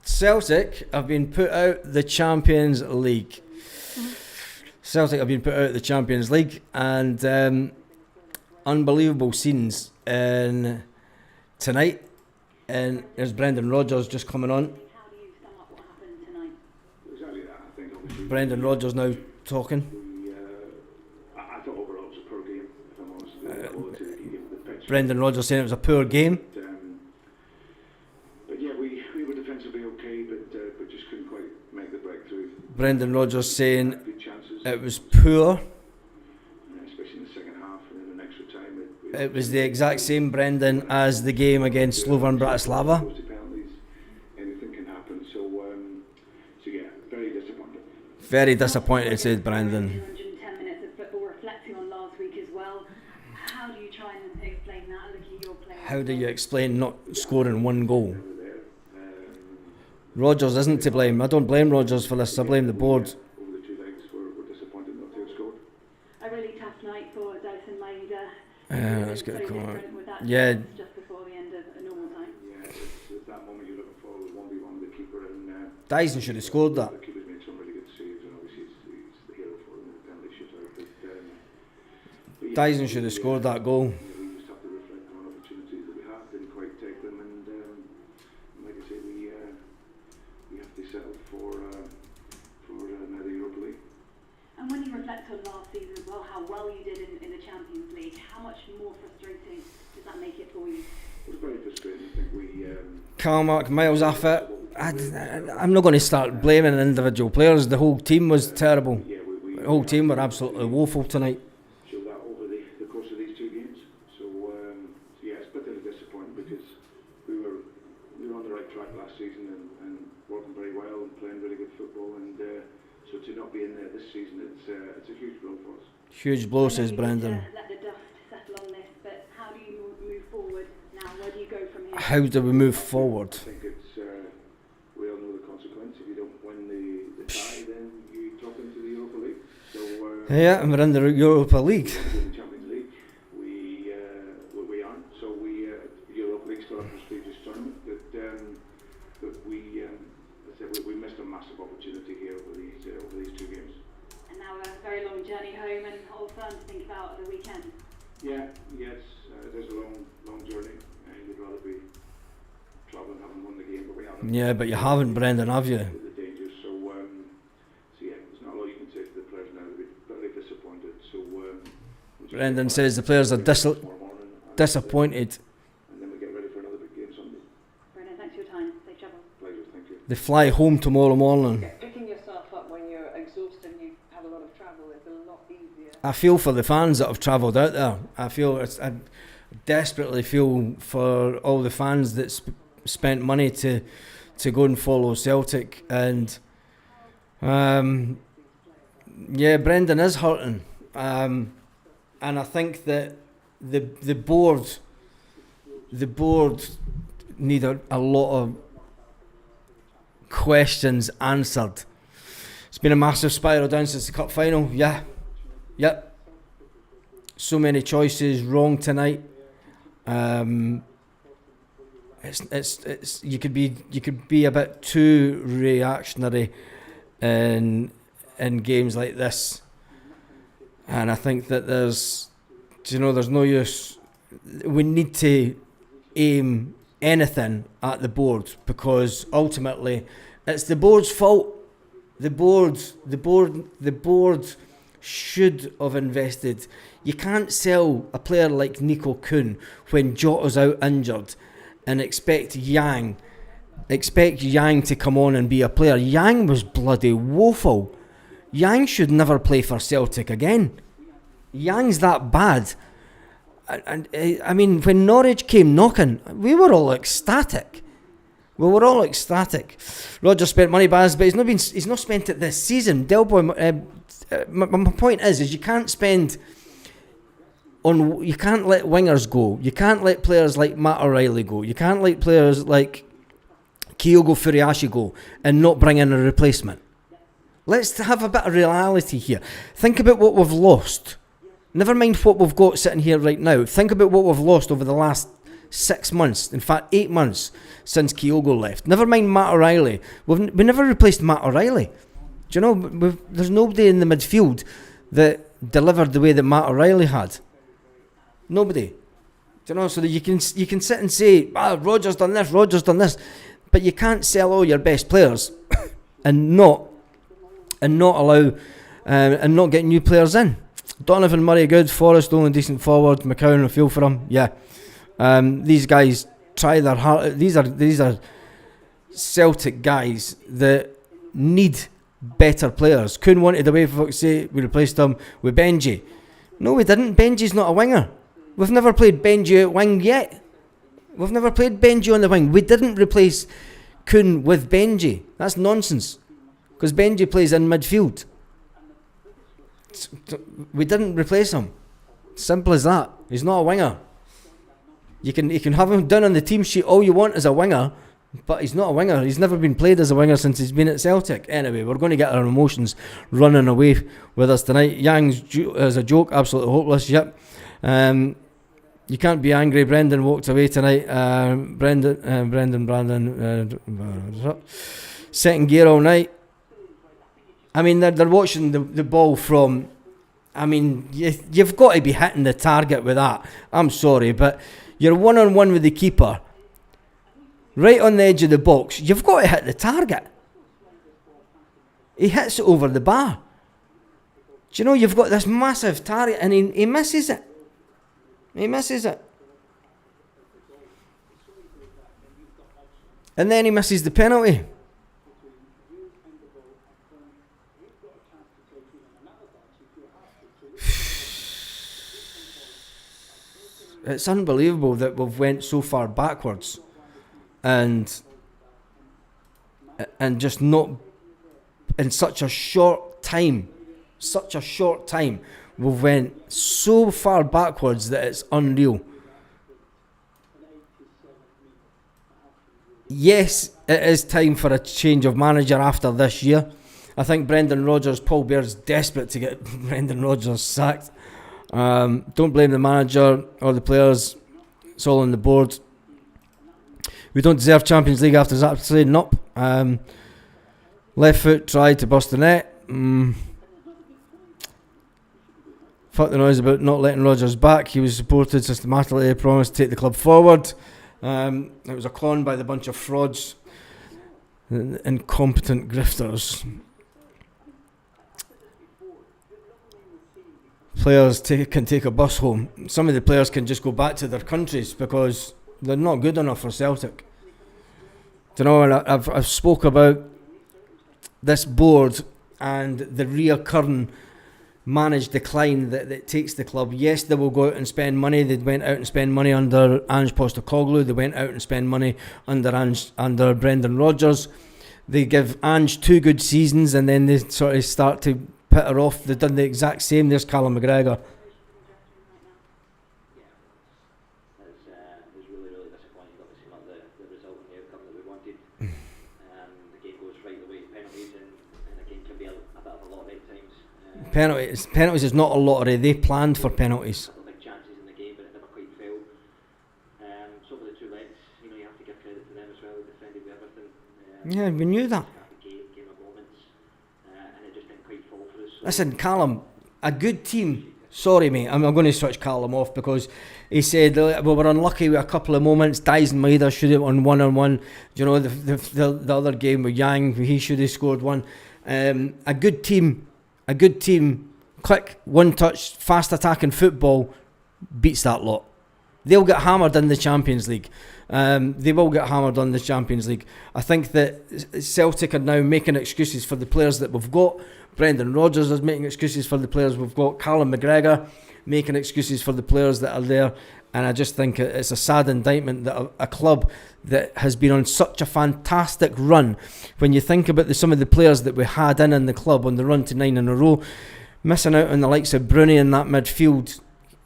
Celtic have been put out the Champions League. Celtic have been put out the Champions League, and unbelievable scenes in tonight. And there's Brendan Rodgers just coming on. Brendan Rodgers now talking. I thought overall it was a poor game, if I'm honest. Brendan Rodgers saying it was a poor game. But yeah, we were defensively okay, but just couldn't quite make the breakthrough. Brendan Rodgers saying it was poor. Especially in the second half and in the extra time. It was the exact same Brendan as the game against Slovan Bratislava. Anything can happen. So yeah, very disappointed. Very disappointed, said Brendan. 110 minutes of football, reflecting on last week as well. How do you try and explain that, looking at your players? How do you explain not scoring one goal? Rodgers isn't to blame. I don't blame Rodgers for this. I blame the board. Over the 2 legs, we're disappointed not to have scored. A really tough night for Dyson Maeda. That's good. Yeah. Just before the end of a normal time. Yeah, it's that moment you're looking for, the 1v1 with the keeper, and Dyson should have scored that. the keeper's made some really good saves, and obviously he's the hero for them in the penalty shootout. But Dyson should have scored that goal. we just have to reflect on opportunities that we have, didn't quite take them, and like I say, we have to settle for now the Europa League. And when you reflect on last season as well, how well you did in the Champions League, how much more frustrating does that make it for you? It was very frustrating. I think we Carmack, miles off it. I'm not going to start blaming individual players. The whole team was terrible. The whole team were absolutely woeful tonight. showed that over the course of these 2 games. So yeah, it's bitterly disappointing because we were on the right track last season and working very well and playing really good football, and so to not be in there this season, it's a huge blow for us. Huge blow, says Brendan. Let the dust settle on this, but how do you move forward now? Where do you go from here? How do we move forward? I think it's we all know the consequence. If you don't win the tie, then you drop into the Europa League. So Yeah, and we're in the Europa League. in the Champions League, we aren't. So Europa League still a prestigious tournament, but we we missed a massive opportunity here over these 2 games. And now a very long journey home and Old Firm to think about at the weekend. Yes, it is a long journey, and you'd rather be travelling, having won the game, but we haven't. Yeah, but you haven't, Brendan, have you? The dangers, so yeah, there's not a lot you can say to the players now. They'll be very disappointed. So Brendan says the players are disappointed. And then we get ready for another big game Sunday. Brendan, thanks for your time. Safe travel. Pleasure, thank you. They fly home tomorrow morning. Picking yourself up when you're exhausted and you have a lot of travel is a lot easier. I feel for the fans that have travelled out there. I desperately feel for all the fans that spent money to go and follow Celtic, and yeah, Brendan is hurting, and I think that the board need a lot of questions answered. It's been a massive spiral down since the cup final. Yep. So many choices wrong tonight. It's you could be a bit too reactionary in games like this, and I think that there's no use. We need to aim anything at the board, because ultimately it's the board's fault. The board should have invested. You can't sell a player like Nico Kuhn when Jota's out injured and expect Yang to come on and be a player. Yang was bloody woeful. Yang should never play for Celtic again. Yang's that bad. And I mean, when Norwich came knocking, we were all ecstatic. Roger spent money, Baz, but he's not spent it this season. Delboy, my point is you can't spend on. You can't let wingers go. You can't let players like Matt O'Reilly go. You can't let players like Kyogo Furiashi go and not bring in a replacement. Let's have a bit of reality here. Think about what we've lost. Never mind what we've got sitting here right now. Think about what we've lost over the last 6 months, in fact 8 months since Kyogo left. Never mind Matt O'Reilly. We never replaced Matt O'Reilly. Do you know, there's nobody in the midfield that delivered the way that Matt O'Reilly had. Nobody. Do you know, so that you can sit and say, Rodgers done this, but you can't sell all your best players and not allow and not get new players in. Donovan Murray good, Forrest only decent forward, McCowan I feel for him. Yeah, these guys try their heart. These are Celtic guys that need better players. Kuhn wanted away, for fuck's sake. We replaced him with Benji. No, we didn't. Benji's not a winger. We've never played Benji at wing yet. We've never played Benji on the wing. We didn't replace Kuhn with Benji. That's nonsense. Because Benji plays in midfield. We didn't replace him. Simple as that. He's not a winger. You can have him down on the team sheet all you want as a winger, but he's not a winger. He's never been played as a winger since he's been at Celtic. Anyway, we're going to get our emotions running away with us tonight. Yang's as a joke, absolutely hopeless. Yep. You can't be angry. Brendan walked away tonight. Brendan, second gear all night. I mean, they're watching the ball from. I mean, you've got to be hitting the target with that. I'm sorry, but you're 1-on-1 with the keeper, right on the edge of the box. You've got to hit the target. He hits it over the bar. Do you know, you've got this massive target and he misses it. He misses it. And then he misses the penalty. It's unbelievable that we've went so far backwards and just not in such a short time we've went so far backwards that it's unreal. Yes, it is time for a change of manager after this year. I think Paul Bear's desperate to get Brendan Rodgers sacked. Don't blame the manager or the players. It's all on the board. We don't deserve Champions League after that. Saying up. Left foot tried to bust the net. Fuck the noise about not letting Rodgers back. He was supported systematically. Promised to take the club forward. It was a con by the bunch of frauds, incompetent grifters. Players can take a bus home. Some of the players can just go back to their countries because they're not good enough for Celtic. Do you know, and I've spoke about this board and the reoccurring managed decline that it takes the club. Yes, they will go out and spend money. They went out and spend money under Ange Postecoglou. They went out and spend money under Brendan Rodgers. They give Ange 2 good seasons and then they sort of start to put her off. They've done the exact same. There's Callum McGregor. It's really, really disappointing. Obviously not the result and the outcome that we wanted. The game goes right the way to penalties and the game can be a bit of a lottery at times. Penalties is not a lottery. They planned for penalties. A couple of big chances in the game, but it never quite fell. So for the 2 legs, you have to give credit to them as well. They defended with everything. Yeah, we knew that. Game of moments, and it just didn't quite fall for us. Listen, Callum, a good team. Sorry, mate, I'm going to switch Callum off because he said, well, we're unlucky with a couple of moments. Dyson Maeda should have won 1-on-1. You know, the other game with Yang, he should have scored one. A good team, quick, one-touch, fast-attacking football beats that lot. They'll get hammered in the Champions League. They will get hammered on the Champions League. I think that Celtic are now making excuses for the players that we've got. Brendan Rodgers is making excuses for the players we've got. Callum McGregor making excuses for the players that are there. And I just think it's a sad indictment that a club that has been on such a fantastic run, when you think about some of the players that we had in the club on the run to 9 in a row, missing out on the likes of Bruni in that midfield.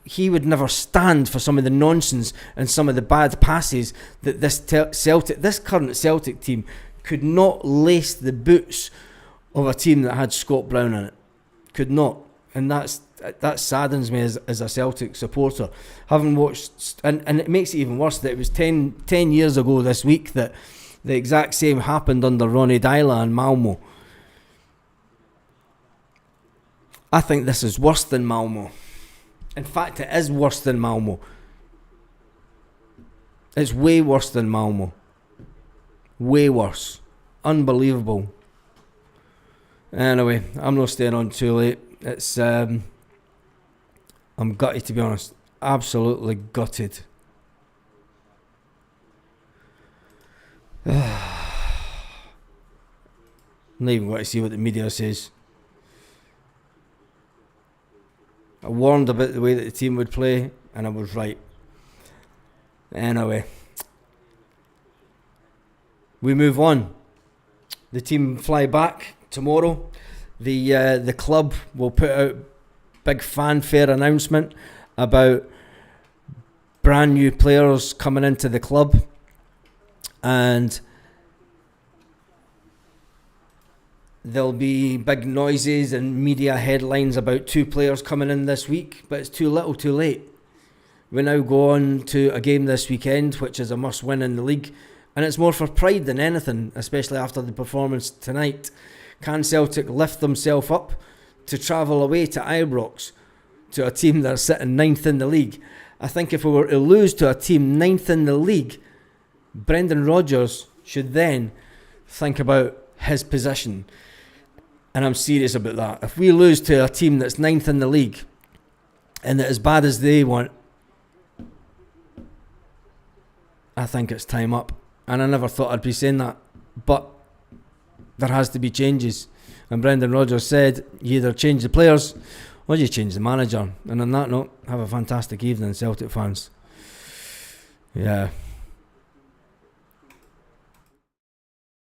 He would never stand for some of the nonsense and some of the bad passes that this current Celtic team could not lace the boots of a team that had Scott Brown in it. Could not. And that saddens me as a Celtic supporter. Having watched, and it makes it even worse that it was 10 years ago this week that the exact same happened under Ronny Deila and Malmo. I think this is worse than Malmo. In fact, it is worse than Malmo. It's way worse than Malmo. Way worse. Unbelievable. Anyway, I'm not staying on too late. It's I'm gutted, to be honest. Absolutely gutted. Not even going to see what the media says. I warned about the way that the team would play, and I was right. Anyway, we move on. The team fly back tomorrow. The club will put out big fanfare announcement about brand new players coming into the club, and there'll be big noises and media headlines about 2 players coming in this week, but it's too little too late. We now go on to a game this weekend, which is a must-win in the league, and it's more for pride than anything, especially after the performance tonight. Can Celtic lift themselves up to travel away to Ibrox, to a team that's sitting 9th in the league? I think if we were to lose to a team 9th in the league, Brendan Rodgers should then think about his position. And I'm serious about that. If we lose to a team that's 9th in the league, and that as bad as they want, I think it's time up. And I never thought I'd be saying that, but there has to be changes. And Brendan Rodgers said, you either change the players or you change the manager. And on that note, have a fantastic evening, Celtic fans. Yeah.